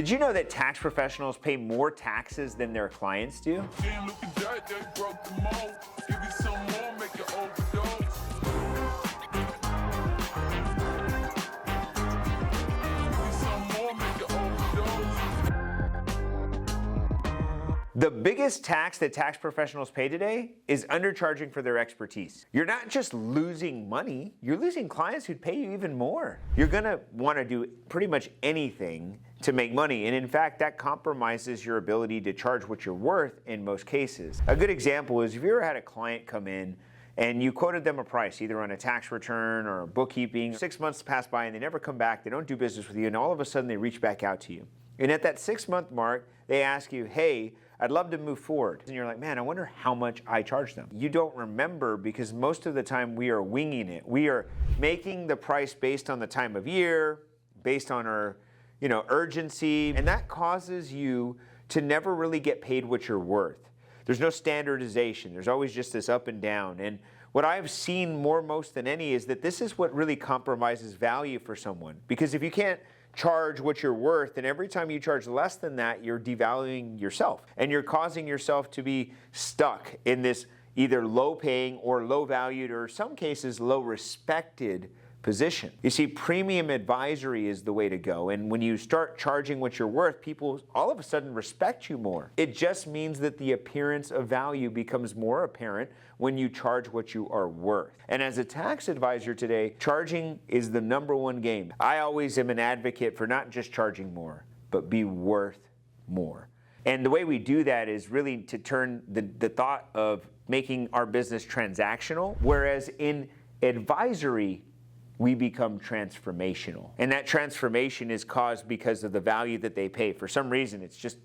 Did you know that tax professionals pay more taxes than their clients do? Damn, look at that, they broke the mold. Give you some more, make it overdose. Give you some more, make it overdose. The biggest tax that tax professionals pay today is undercharging for their expertise. You're not just losing money, you're losing clients who'd pay you even more. You're gonna wanna do pretty much anything to make money, and in fact, that compromises your ability to charge what you're worth in most cases. A good example is if you ever had a client come in and you quoted them a price, either on a tax return or bookkeeping, 6 months pass by and they never come back, they don't do business with you, and all of a sudden they reach back out to you. And at that 6-month mark, they ask you, hey, I'd love to move forward. And you're like, man, I wonder how much I charge them. You don't remember because most of the time we are winging it. We are making the price based on the time of year, based on our urgency, and that causes you to never really get paid what you're worth. There's no standardization. There's always just this up and down. And what I've seen most than any is that this is what really compromises value for someone. Because if you can't charge what you're worth, and every time you charge less than that, you're devaluing yourself. And you're causing yourself to be stuck in this either low paying or low valued, or in some cases low respected position. You see, premium advisory is the way to go. And when you start charging what you're worth, people all of a sudden respect you more. It just means that the appearance of value becomes more apparent when you charge what you are worth. And as a tax advisor today, charging is the #1 game. I always am an advocate for not just charging more, but be worth more. And the way we do that is really to turn the thought of making our business transactional, whereas in advisory, we become transformational. And that transformation is caused because of the value that they pay. For some reason, it's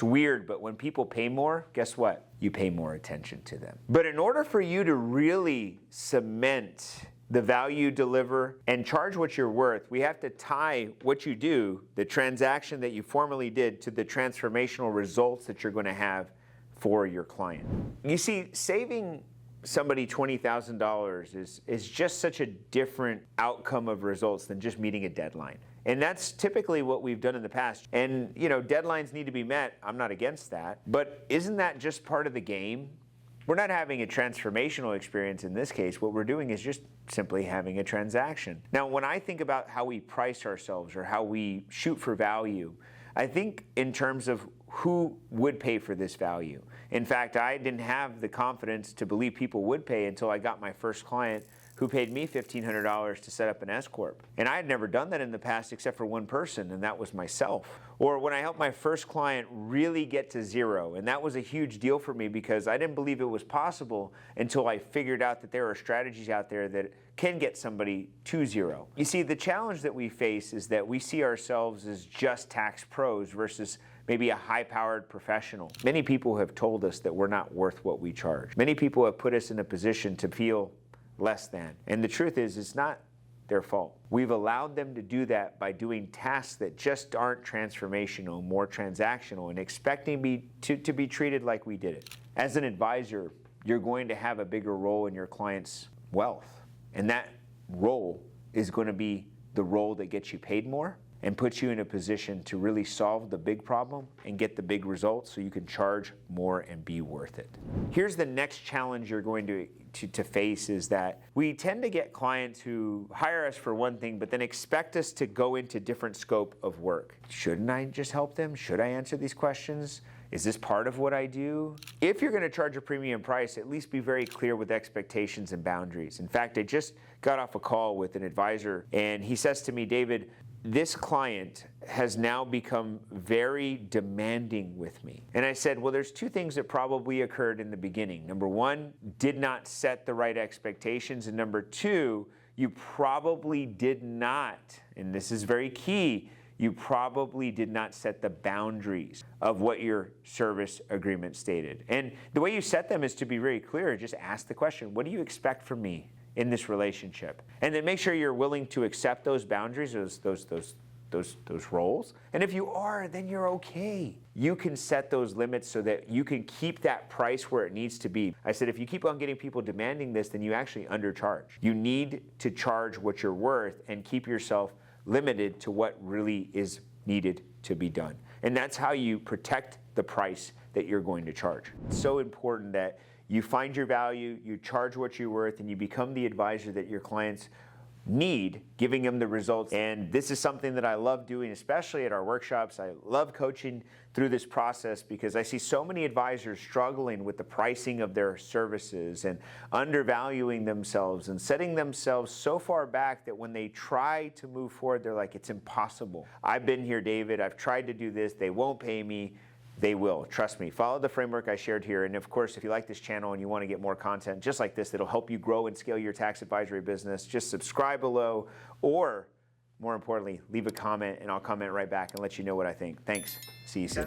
weird, but when people pay more, guess what? You pay more attention to them. But in order for you to really cement the value you deliver and charge what you're worth, we have to tie what you do, the transaction that you formerly did, to the transformational results that you're going to have for your client. You see, saving somebody $20,000 is just such a different outcome of results than just meeting a deadline. And that's typically what we've done in the past. And deadlines need to be met. I'm not against that. But isn't that just part of the game? We're not having a transformational experience in this case. What we're doing is just simply having a transaction. Now, when I think about how we price ourselves or how we shoot for value, I think in terms of who would pay for this value. In fact, I didn't have the confidence to believe people would pay until I got my first client who paid me $1,500 to set up an S-Corp. And I had never done that in the past except for one person, and that was myself. Or when I helped my first client really get to zero, and that was a huge deal for me because I didn't believe it was possible until I figured out that there are strategies out there that can get somebody to zero. You see, the challenge that we face is that we see ourselves as just tax pros versus maybe a high-powered professional. Many people have told us that we're not worth what we charge. Many people have put us in a position to feel less than. And the truth is, it's not their fault. We've allowed them to do that by doing tasks that just aren't transformational, more transactional, and expecting to be treated like we did it. As an advisor, you're going to have a bigger role in your client's wealth. And that role is going to be the role that gets you paid more and puts you in a position to really solve the big problem and get the big results so you can charge more and be worth it. Here's the next challenge you're going to face is that we tend to get clients who hire us for one thing but then expect us to go into different scope of work. Shouldn't I just help them? Should I answer these questions? Is this part of what I do? If you're going to charge a premium price, at least be very clear with expectations and boundaries. In fact, I just got off a call with an advisor and he says to me, David, this client has now become very demanding with me. And I said, well, there's two things that probably occurred in the beginning. Number one, did not set the right expectations. And number two, you probably did not, and this is very key, you probably did not set the boundaries of what your service agreement stated. And the way you set them is to be very clear. Just ask the question, what do you expect from me in this relationship? And then make sure you're willing to accept those boundaries, those roles. And if you are, then you're okay. You can set those limits so that you can keep that price where it needs to be. I said, if you keep on getting people demanding this, then you actually undercharge. You need to charge what you're worth and keep yourself limited to what really is needed to be done. And that's how you protect the price that you're going to charge. It's so important that you find your value, you charge what you're worth, and you become the advisor that your clients need, giving them the results. And this is something that I love doing, especially at our workshops. I love coaching through this process because I see so many advisors struggling with the pricing of their services and undervaluing themselves and setting themselves so far back that when they try to move forward, they're like, it's impossible. I've been here, David. I've tried to do this. They won't pay me. They will. Trust me. Follow the framework I shared here. And of course, if you like this channel and you want to get more content just like this that'll help you grow and scale your tax advisory business, just subscribe below, or more importantly, leave a comment and I'll comment right back and let you know what I think. Thanks. See you soon.